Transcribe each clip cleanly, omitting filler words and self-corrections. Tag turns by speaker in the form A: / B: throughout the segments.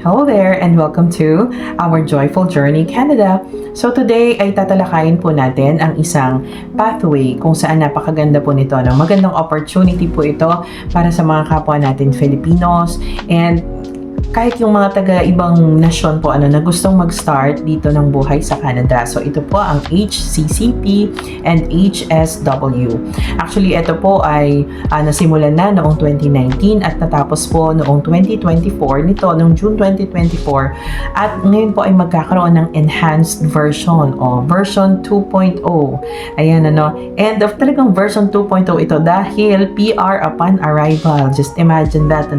A: Hello there and welcome to our Joyful Journey Canada. So today ay tatalakayin po natin ang isang pathway kung saan napakaganda po nito. No? Magandang opportunity po ito para sa mga kapwa natin Filipinos and kahit yung mga taga-ibang nasyon po na gustong mag-start dito ng buhay sa Canada. So ito po ang HCCP and HSW. Actually, ito po ay nasimulan na noong 2019 at natapos po noong 2024 nito, noong June 2024. At ngayon po ay magkakaroon ng enhanced version o version 2.0. Ayan And of talagang version 2.0 ito dahil PR upon arrival. Just imagine that,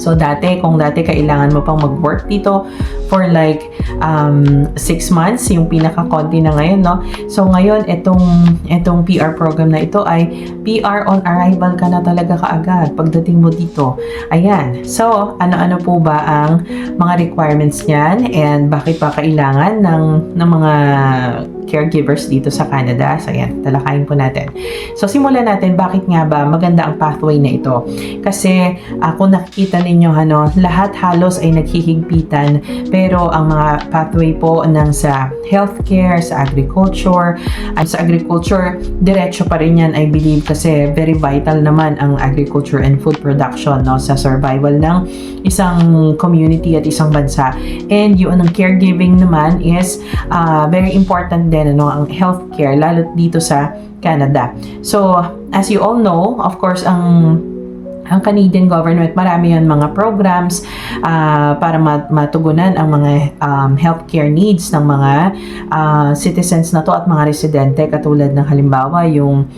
A: So, kung dati kailangan mo pang mag-work dito for like 6 months, yung pinaka-konti na ngayon, So, ngayon, itong PR program na ito ay PR on arrival ka na talaga kaagad pagdating mo dito. Ayan. So, ano-ano po ba ang mga requirements niyan and bakit pa kailangan ng mga caregivers dito sa Canada? So, ayan, talakayin po natin. So, simulan natin, bakit nga ba maganda ang pathway na ito? Kasi, kung nakikita ninyo, lahat halos ay naghihigpitan, pero ang mga pathway po sa healthcare, sa agriculture, diretso pa rin yan, I believe, kasi very vital naman ang agriculture and food production, sa survival ng isang community at isang bansa. And yung caregiving naman is very important din, ang healthcare, lalo dito sa Canada. So, as you all know, of course, ang Canadian government, marami yan mga programs para matugunan ang mga healthcare needs ng mga citizens na to at mga residente, katulad ng halimbawa yung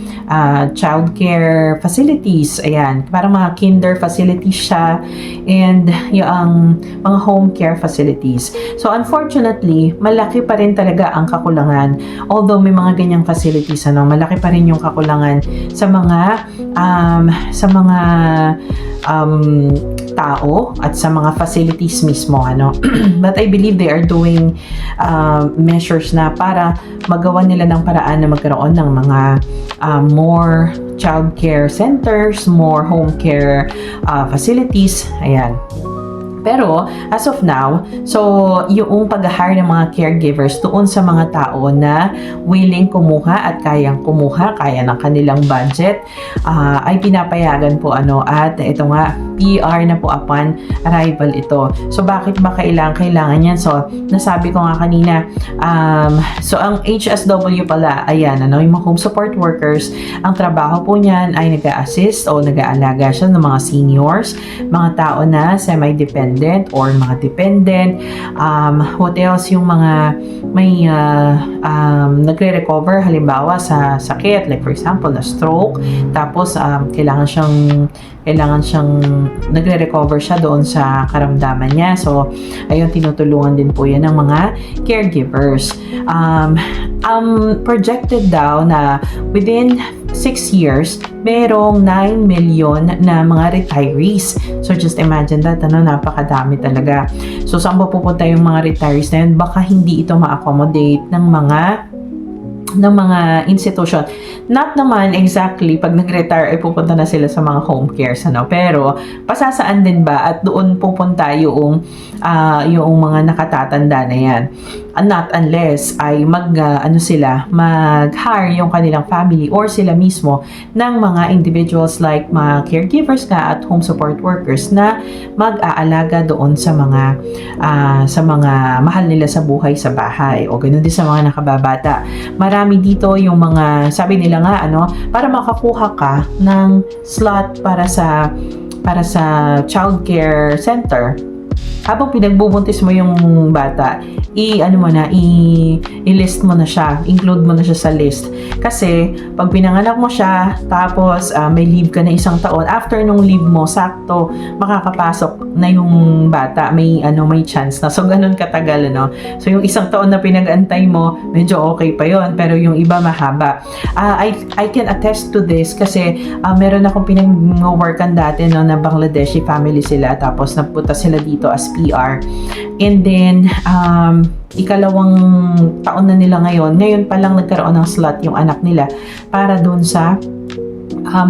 A: childcare facilities, ayan, parang mga kinder facilities siya, and yung mga home care facilities. So unfortunately, malaki pa rin talaga ang kakulangan. Although may mga ganyang facilities, malaki pa rin yung kakulangan sa mga tao at sa mga facilities mismo, But I believe they are doing measures na para magawa nila ng paraan na magkaroon ng mga more child care centers, more home care facilities, ayan. Pero, as of now, so yung pag-hire ng mga caregivers doon sa mga tao na willing kumuha at kayang kumuha, kaya ng kanilang budget, ay pinapayagan po at ito nga, PR na po upon arrival ito. So, bakit ba kailangan yan? So, nasabi ko nga kanina, so ang HSW pala, ayan, yung mga home support workers, ang trabaho po niyan ay nag-a-assist o nag-aalaga siya ng mga seniors, mga tao na semi-dependent or mga dependent, what else, yung mga may nagre-recover halimbawa sa sakit, like for example na stroke, tapos kailangan siyang nagre-recover siya doon sa karamdaman niya. So ayun, tinutulungan din po yan ng mga caregivers. Projected daw na within 6 years, merong 9 million na mga retirees. So, just imagine that, napakadami talaga. So, saan ba pupunta yung mga retirees na yun? Baka hindi ito ma-accommodate ng mga institution. Not naman exactly pag nag-retire ay pupunta na sila sa mga home cares, pero pasasaan din ba at doon pupunta yung mga nakatatanda na yan. Not unless ay mag-hire yung kanilang family or sila mismo ng mga individuals like mga caregivers at home support workers na mag-aalaga doon sa mga mahal nila sa buhay sa bahay, o ganoon din sa mga nakababata. Marami dito yung mga, sabi nila nga, para makakuha ka ng slot para sa childcare center, habang pinagbubuntis mo yung bata, i-list mo na siya, include mo na siya sa list. Kasi, pag pinanganak mo siya, tapos may leave ka na 1 taon, after nung leave mo, sakto, makakapasok na yung bata, may chance na. So, ganun katagal, So, yung 1 taon na pinag-antay mo, medyo okay pa yon, pero yung iba mahaba. I can attest to this kasi meron akong pinag-workan dati, na Bangladeshi family sila, tapos napunta sila dito as PR. And then, ikalawang taon na nila ngayon pa lang nagkaroon ng slot yung anak nila para doon sa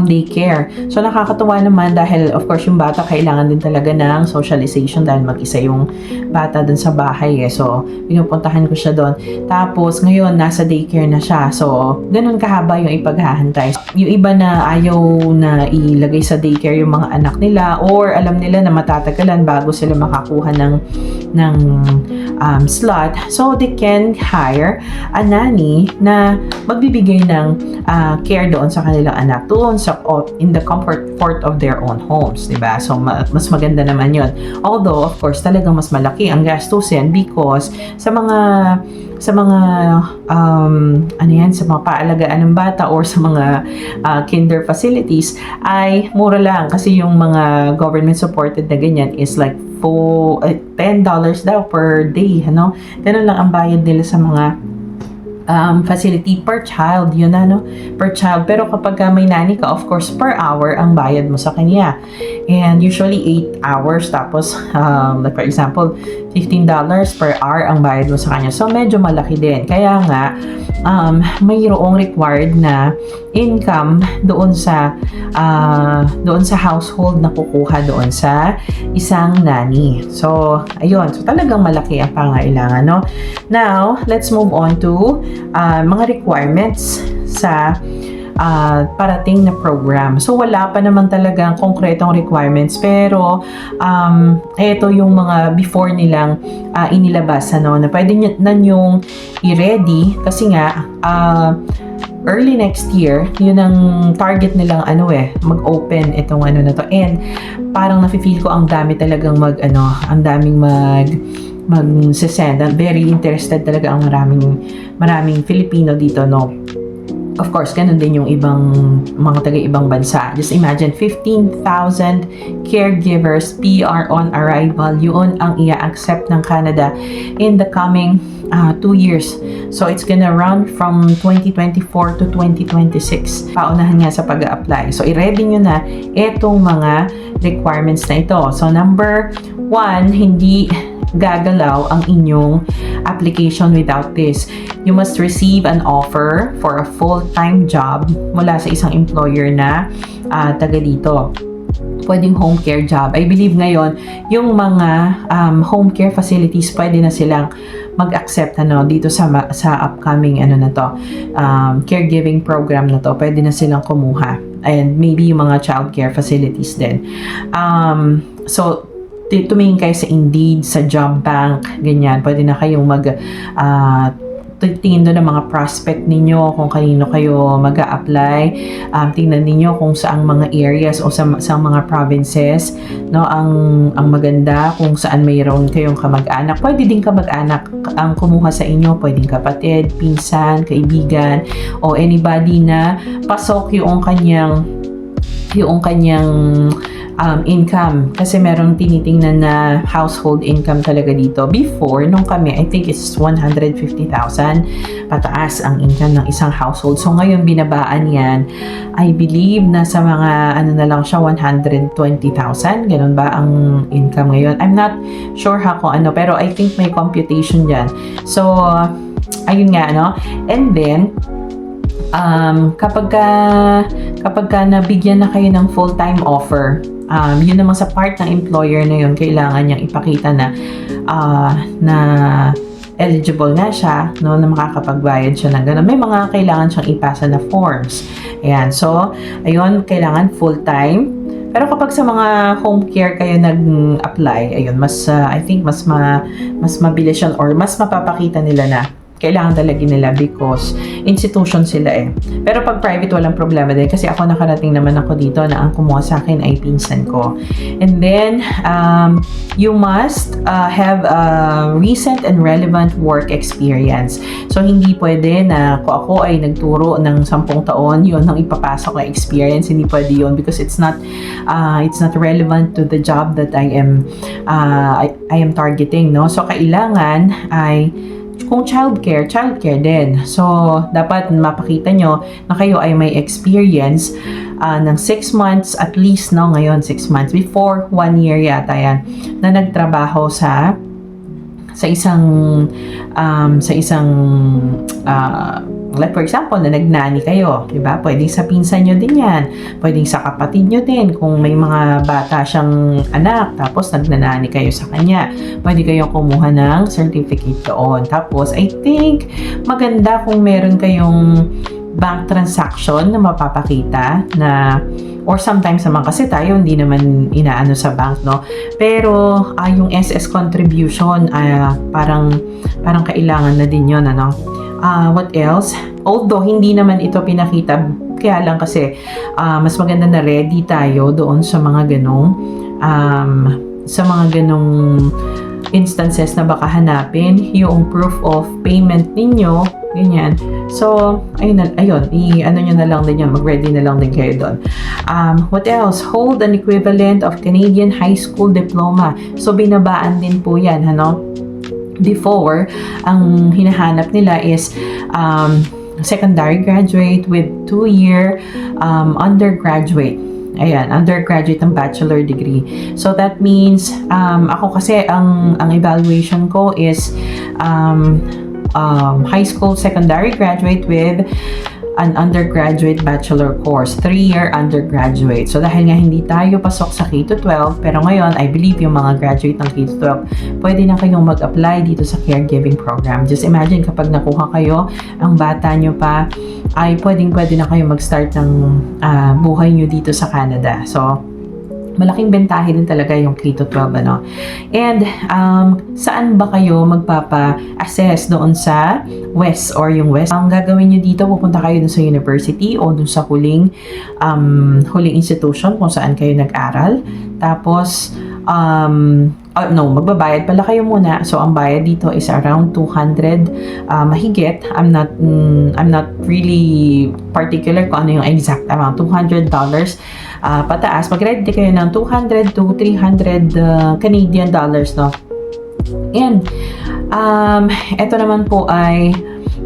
A: daycare. So nakakatuwa naman dahil of course yung bata kailangan din talaga ng socialization dahil mag-isa yung bata dun sa bahay eh. So pinupuntahan ko siya doon. Tapos ngayon nasa daycare na siya. So ganun kahaba yung ipaghahantay. Yung iba na ayaw na ilagay sa daycare yung mga anak nila or alam nila na matatagalan bago sila makakuha ng slot. So they can hire a nanny na magbibigay ng care doon sa kanilang anak doon sa in the comfort of their own homes, diba? So mas maganda naman yun. Although of course talagang mas malaki ang gastusin because sa mga sa mga paalagaan ng bata or sa mga kinder facilities ay mura lang kasi yung mga government supported na ganyan is like $10 daw per day, ano? Ganun lang ang bayad nila sa mga facility per child, yun per child. Pero kapag may nanny ka, of course, per hour ang bayad mo sa kanya. And usually 8 hours, tapos like for example, $15 per hour ang bayad mo sa kanya. So medyo malaki din. Kaya nga, mayroong required na income doon sa household na kukuha doon sa isang nanny. So, ayun. So, talagang malaki ang pangailangan, no? Now, let's move on to mga requirements sa parating na program. So, wala pa naman talagang konkretong requirements pero ito yung mga before nilang inilabas, ano, na pwede na yung i-ready kasi nga early next year, yun ang target nilang mag-open itong na to. And parang nafe-feel ko ang dami talagang ang daming mag-send. Very interested talaga ang maraming Filipino dito, no? Of course, ganun din yung mga taga-ibang bansa. Just imagine, 15,000 caregivers, PR on arrival, yun ang i-accept ng Canada in the coming 2 years. So, it's gonna run from 2024 to 2026. Paunahan nga sa pag-a-apply. So, i-ready nyo na itong mga requirements na ito. So, number 1, hindi gagalaw ang inyong application without this. You must receive an offer for a full-time job mula sa isang employer na taga dito. Pwedeng home care job. I believe ngayon, yung mga home care facilities, pwede na silang mag-accept dito sa upcoming caregiving program na to. Pwede na silang kumuha. And maybe yung mga child care facilities din. So, tumingin kayo sa Indeed, sa job bank, ganyan. Pwede na kayong tingin doon ng mga prospect ninyo kung kanino kayo mag-a-apply. Tingnan ninyo kung saang mga areas o sa mga provinces, no, ang maganda, kung saan mayroon kayong kamag-anak. Pwede din kamag-anak ang kumuha sa inyo, pwedeng kapatid, pinsan, kaibigan, o anybody na pasok yung kanyang income. Kasi meron tinitingnan na household income talaga dito. Before, nung kami, I think it's 150,000 pataas ang income ng isang household. So, ngayon binabaan yan. I believe na sa mga, na lang siya, 120,000. Ganun ba ang income ngayon? I'm not sure kung pero I think may computation dyan. So, ayun nga, And then, kapag nabigyan na kayo ng full-time offer, yun naman sa part ng employer na yun, kailangan niyang ipakita na eligible na siya, no, na makakapagbayad siya ng gano'n. May mga kailangan siyang ipasa na forms. Ayan, so, ayun, kailangan full-time. Pero kapag sa mga home care kayo nag-apply, ayun, I think mas mabilis yun or mas mapapakita nila na kailangan talaga nila because institution sila eh. Pero pag private, walang problema din kasi ako nakarating naman ako dito na ang kumuha sa akin ay pinsan ko. And then, you must have a recent and relevant work experience. So, hindi pwede na kung ako ay nagturo ng 10 taon, yun ang ipapasok na experience. Hindi pwede yun because it's not relevant to the job that I am targeting, no? So, kailangan ay kung childcare din. So, dapat mapakita nyo na kayo ay may experience ng 6 months at least, no? Ngayon, 6 months. Before, 1 year yata yan, na nagtrabaho sa isang like for example, na nagnani kayo, di ba? Pwedeng sa pinsan nyo din yan. Pwedeng sa kapatid nyo din. Kung may mga bata siyang anak, tapos nagnanani kayo sa kanya, pwede kayong kumuha ng certificate doon. Tapos, I think, maganda kung meron kayong bank transaction na mapapakita na, or sometimes naman kasi tayo hindi naman inaano sa bank, no? Pero yung SS contribution, parang kailangan na din yun, ano? What else? Although hindi naman ito pinakita, kaya lang kasi mas maganda na ready tayo doon sa mga ganong instances na baka hanapin yung proof of payment ninyo, ganyan. So, ayun, i-ano nyo na lang din yun, mag-ready na lang din kayo doon. What else? Hold an equivalent of Canadian high school diploma. So, binabaan din po yan, ano? Before, ang hinahanap nila is secondary graduate with 2-year undergraduate. Ayan, undergraduate and bachelor degree. So that means, ako kasi ang evaluation ko is high school secondary graduate with an undergraduate bachelor course, 3-year undergraduate. So dahil nga hindi tayo pasok sa K-12, pero ngayon, I believe yung mga graduate ng K-12, pwede na kayong mag-apply dito sa caregiving program. Just imagine kapag nakuha kayo, ang bata nyo pa, ay pwede na kayo mag-start ng buhay nyo dito sa Canada. So, malaking bentahe din talaga yung K-12, ano? And, saan ba kayo magpapa-assess doon sa West or yung West? Ang gagawin nyo dito, pupunta kayo dun sa university o dun sa huling institution kung saan kayo nag-aral. Tapos, magbabayad pala kayo muna. So, ang bayad dito is around 200 mahigit. I'm not really particular kung ano yung exact amount. $200 pataas. Mag-ready kayo ng 200 to 300 Canadian dollars, no? And, ito naman po ay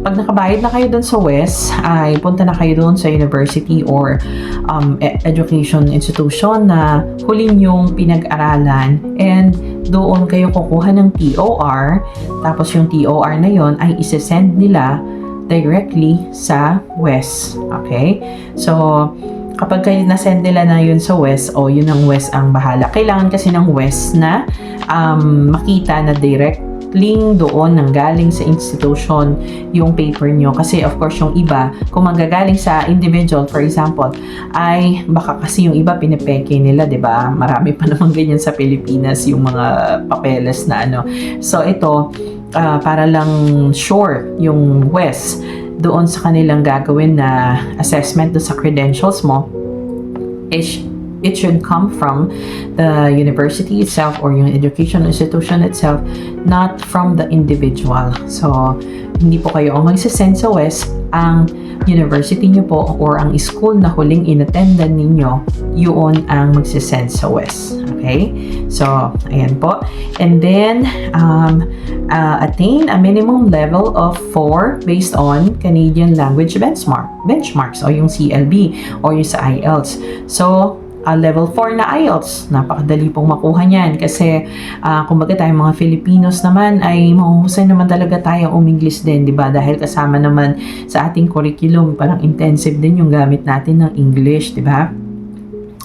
A: pag nakabayad na kayo doon sa West, ay punta na kayo doon sa university or education institution na huli yung pinag-aralan, and doon kayo kukuha ng TOR. Tapos yung TOR na yon ay isesend nila directly sa West. Okay? So, kapag kayo na-send nila na yun sa West, yun ang West ang bahala. Kailangan kasi ng West na makita na direct link doon nang galing sa institution yung paper nyo. Kasi of course yung iba, kung manggagaling sa individual, for example, ay baka kasi yung iba pinepeke nila, 'di ba? Marami pa naman ganyan sa Pilipinas yung mga papeles na ano. So ito, para lang sure yung West doon sa kanilang gagawin na assessment doon sa credentials mo, it should come from the university itself or yung education institution itself, not from the individual. So, hindi po kayo ang magsasend sa West. Ang university nyo po or ang school na huling inattendan ninyo, yun ang magsasend sa West. Okay? So, ayan po. And then, attain a minimum level of 4 based on Canadian Language Benchmarks o yung CLB o yung sa IELTS. So, level 4 na IELTS. Napakadali pong makuha niyan kasi kumbaga tayong mga Filipinos naman ay mahuhusay naman talaga tayo English din, di ba? Dahil kasama naman sa ating curriculum, parang intensive din yung gamit natin ng English, di ba?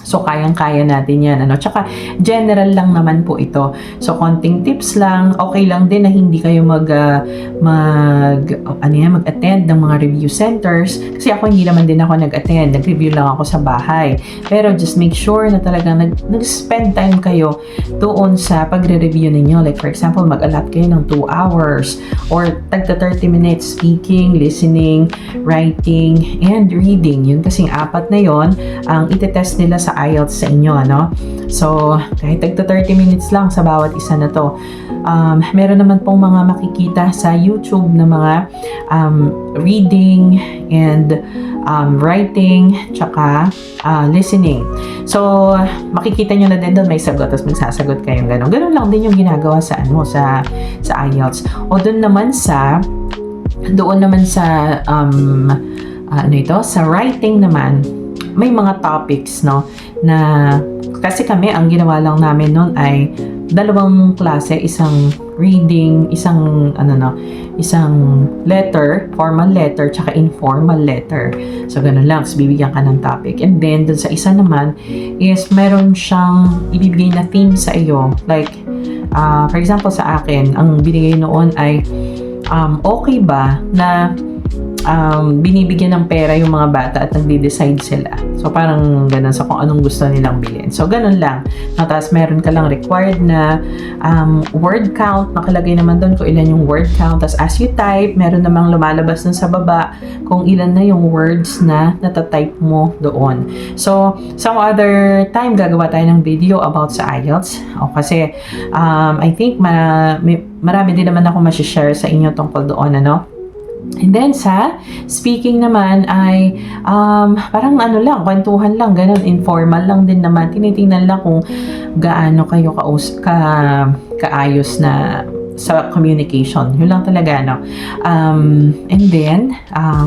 A: So, kayang-kaya natin yan. Tsaka, general lang naman po ito. So, konting tips lang. Okay lang din na hindi kayo mag-attend ng mga review centers. Kasi ako, hindi naman din ako nag-attend. Nag-review lang ako sa bahay. Pero, just make sure na talagang nag-spend time kayo doon sa pagre-review ninyo. Like, for example, mag-allot kayo ng 2 hours or tagta 30 minutes speaking, listening, writing, and reading. Yun kasing 4 na yon ang itetest nila sa IELTS sa inyo, ano? So, kahit tagta 30 minutes lang sa bawat isa na to. Meron naman pong mga makikita sa YouTube na mga reading and writing, tsaka listening. So, makikita nyo na din doon may sagot, tapos magsasagot kayong gano'n. Gano'n lang din yung ginagawa sa IELTS. O doon naman sa sa writing naman, may mga topics, no, na Kasi kami, ang ginawa lang namin noon ay dalawang klase, isang reading, isang letter, formal letter, tsaka informal letter. So, ganun lang. So, bibigyan ka ng topic. And then, dun sa isa naman is meron siyang ibibigay na theme sa iyo. Like, for example, sa akin, ang binigay noon ay okay ba na binibigyan ng pera yung mga bata at nagde-decide sila. So, parang ganun sa kung anong gusto nilang bilhin. So, ganun lang. Tapos, meron ka lang required na word count. Nakalagay naman doon kung ilan yung word count. Tapos, as you type, meron namang lumalabas dun sa baba kung ilan na yung words na natatype mo doon. So, some other time, gagawa tayo ng video about sa IELTS. Kasi, I think marami din naman ako masishare sa inyo tungkol doon, ano? And then sa speaking naman ay parang kwentuhan lang, ganun, informal lang din naman. Tinitingnan lang kung gaano kayo kaayos na sa communication. Yun lang talaga, no? And then,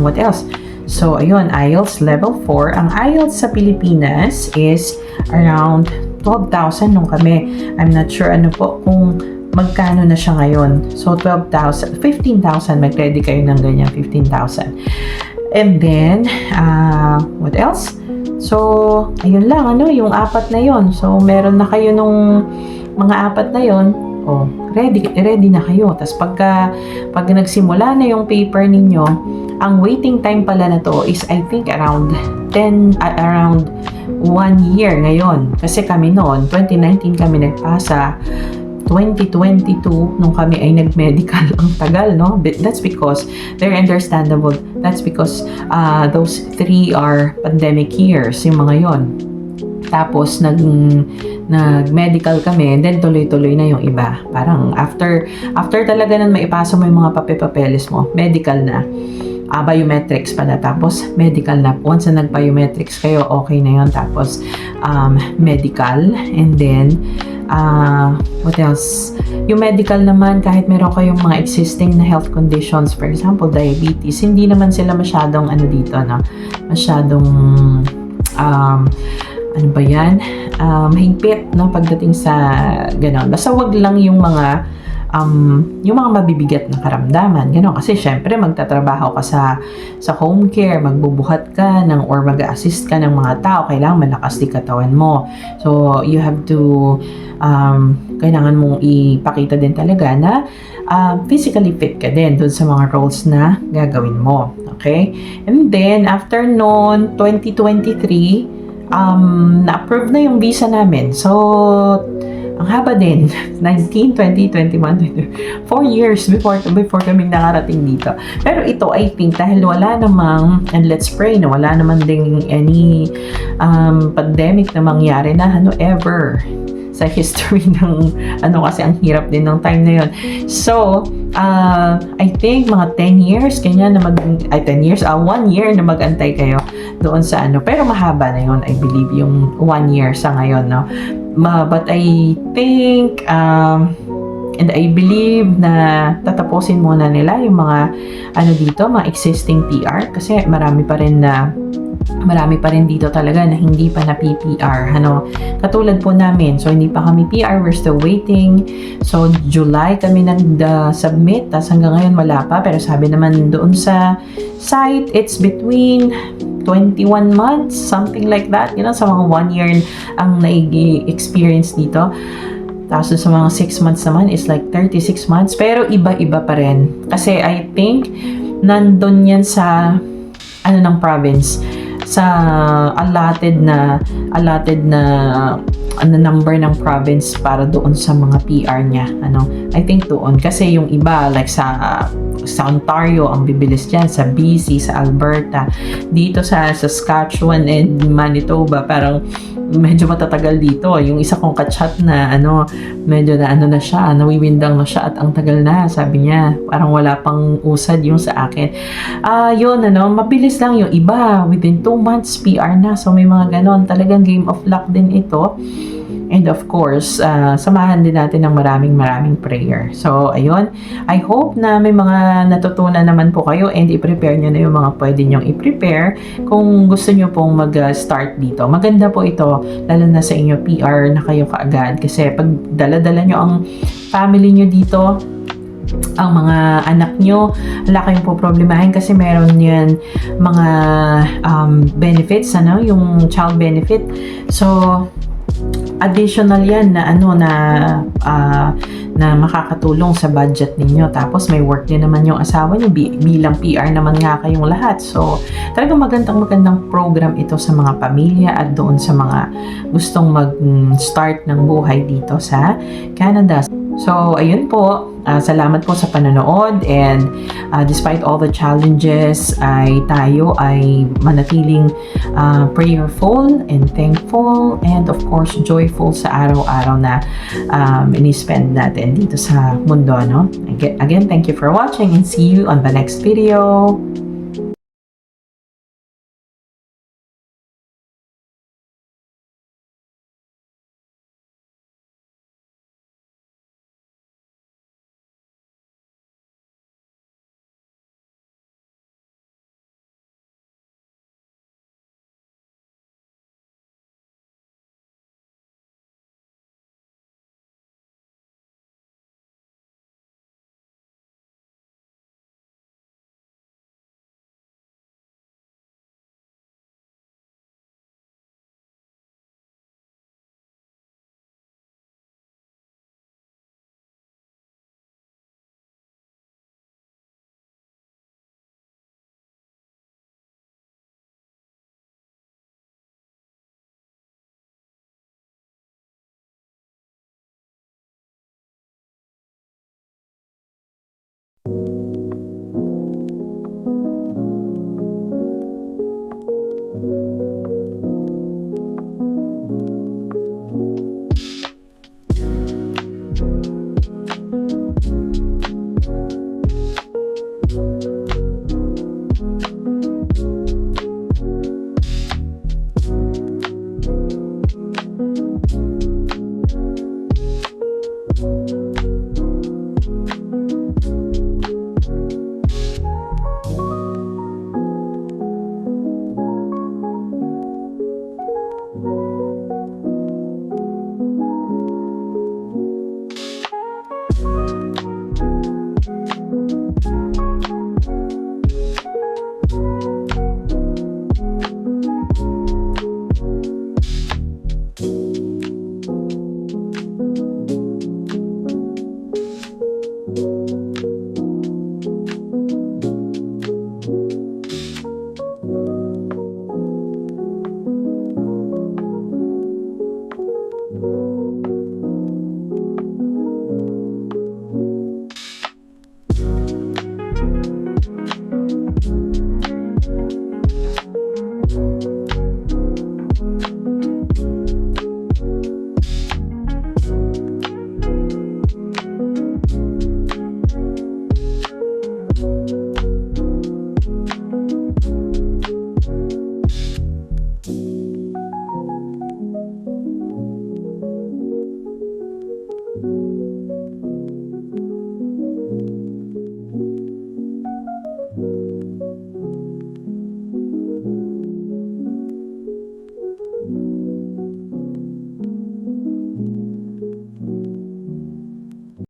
A: what else? So, ayun, IELTS level 4. Ang IELTS sa Pilipinas is around 12,000 nung kami. I'm not sure kung magkano na siya ngayon. So, 15,000. Mag-ready kayo ng ganyan, 15,000. And then, what else? So, ayun lang, yung apat na yon. So, meron na kayo nung mga apat na yon. Oh, ready na kayo. Tapos, pag nagsimula na yung paper ninyo, ang waiting time pala na to is, I think, around 1 year ngayon. Kasi kami noon, 2019 kami nagpasa, 2022, nung kami ay nag-medical, ang tagal, no? That's because, very understandable, that's because those 3 are pandemic years, yung mga yon. Tapos, nag-medical kami, and then tuloy-tuloy na yung iba. Parang, after talaga nun maipasa mo yung mga papeles mo, medical na. Biometrics pala, tapos medical na. Once na nag-biometrics kayo, okay na yun. Tapos, medical, and then, what else? Yung medical naman, kahit meron kayong mga existing na health conditions, for example, diabetes, hindi naman sila masyadong masyadong mahigpit, no, pagdating sa gano'n. Basta wag lang yung mga mabibigat na karamdaman, gano'n. Kasi syempre, magtatrabaho ka sa home care, magbubuhat ka or mag-assist ka ng mga tao, kailangan malakas di katawan mo. So, you have to, kailangan mong ipakita din talaga na physically fit ka din dun sa mga roles na gagawin mo. Okay? And then, after noon, 2023, na-approve na yung visa namin. So, ang haba din, 19, 20, 21, 4 years before kami nakarating dito. Pero ito, I think, dahil wala namang, and let's pray na wala naman ding any pandemic na mangyari na ever sa history ng kasi ang hirap din ng time na yun. So, I think mga 10 years, 1 year na mag-antay kayo doon sa pero mahaba na yun, I believe, yung 1 year sa ngayon, no? But I think, and I believe na tatapusin muna nila yung mga, mga existing PR, kasi marami pa rin dito talaga na hindi pa na PPR, katulad po namin. So, hindi pa kami PR, we're still waiting. So, July kami nag-submit, tas hanggang ngayon wala pa, pero sabi naman doon sa site, it's between 21 months, something like that, sa mga 1 year ang nai-experience dito. Tapos sa mga 6 months naman is like 36 months, pero iba-iba pa rin. Kasi I think, nandun yan sa, ng province, sa allotted na number ng province para doon sa mga PR niya. I think doon. Kasi yung iba, like sa Ontario, ang bibilis dyan, sa BC, sa Alberta, dito sa Saskatchewan and Manitoba, parang medyo matatagal dito. Yung isa kong kachat na medyo na siya, nawiwindang na siya at ang tagal na, sabi niya. Parang wala pang usad yung sa akin. Yun, mabilis lang yung iba. Within 2 months, PR na. So, may mga ganon. Talagang game of luck din ito. And of course, samahan din natin ng maraming prayer. So, ayun. I hope na may mga natutunan naman po kayo and i-prepare nyo na yung mga pwede nyong i-prepare kung gusto nyo pong mag-start dito. Maganda po ito, lalo na sa inyo PR na kayo kaagad. Kasi pag dala-dala nyo ang family nyo dito, ang mga anak nyo, wala kayong po problemahin kasi meron yan mga benefits, yung child benefit. So, additional yan na na makakatulong sa budget ninyo. Tapos may work din naman yung asawa nyo, bilang PR naman nga kayong lahat. So, talagang magandang program ito sa mga pamilya at doon sa mga gustong mag-start ng buhay dito sa Canada. So, ayun po. Salamat po sa panonood, and despite all the challenges ay tayo ay manatiling prayerful and thankful and of course joyful sa araw-araw na ini-spend natin dito sa mundo, no? Again, thank you for watching and see you on the next video.